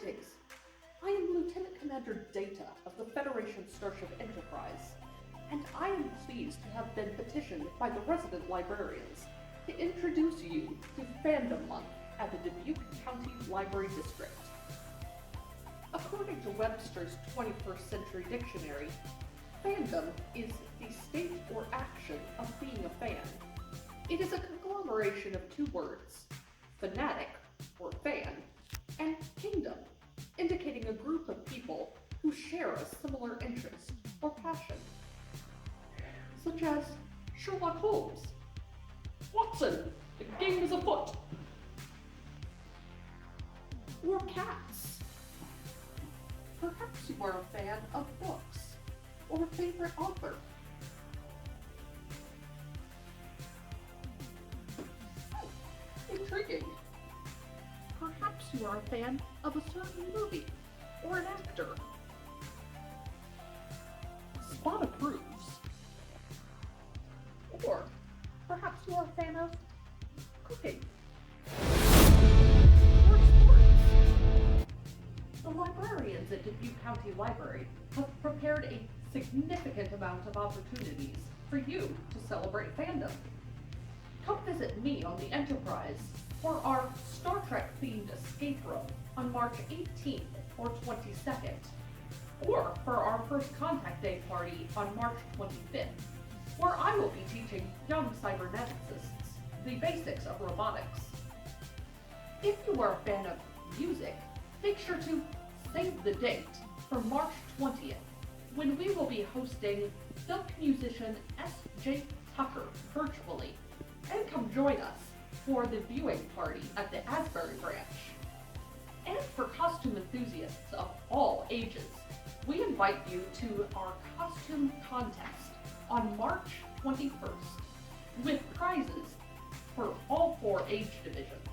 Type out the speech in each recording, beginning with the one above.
Greetings. I am Lieutenant Commander Data of the Federation Starship Enterprise, and I am pleased to have been petitioned by the resident librarians to introduce you to Fandom Month at the Dubuque County Library District. According to Webster's 21st Century Dictionary, fandom is the state or action of being a fan. It is a conglomeration of two words, fanatic, or fan, and kingdom, indicating a group of people who share a similar interest or passion, such as Sherlock Holmes. Watson, the game is afoot. Or cats. Perhaps you are a fan of books or a favorite author. Intriguing. Perhaps you are a fan of a certain movie or an actor. Spot approves. Or perhaps you are a fan of cooking or sports. The librarians at Dubuque County Library have prepared a significant amount of opportunities for you to celebrate fandom. Come visit me on the Enterprise for our Star Trek themed escape room on March 18th or 22nd, or for our First Contact Day party on March 25th, where I will be teaching young cyberneticists the basics of robotics. If you are a fan of music, make sure to save the date for March 20th, when we will be hosting folk musician S.J. Tucker virtually, and come join us for the viewing party at the Asbury branch. And for costume enthusiasts of all ages, we invite you to our costume contest on March 21st, with prizes for all 4 age divisions.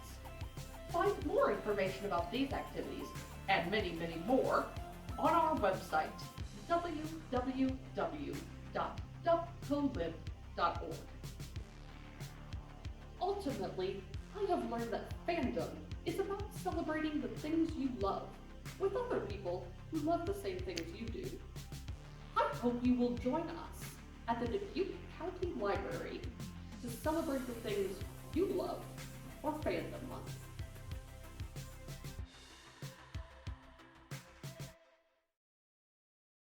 Find more information about these activities and many, many more on our website, www.dubcolib.org. Ultimately, I have learned that fandom is about celebrating the things you love with other people who love the same things you do. I hope you will join us at the Dubuque County Library to celebrate the things you love for Fandom Month.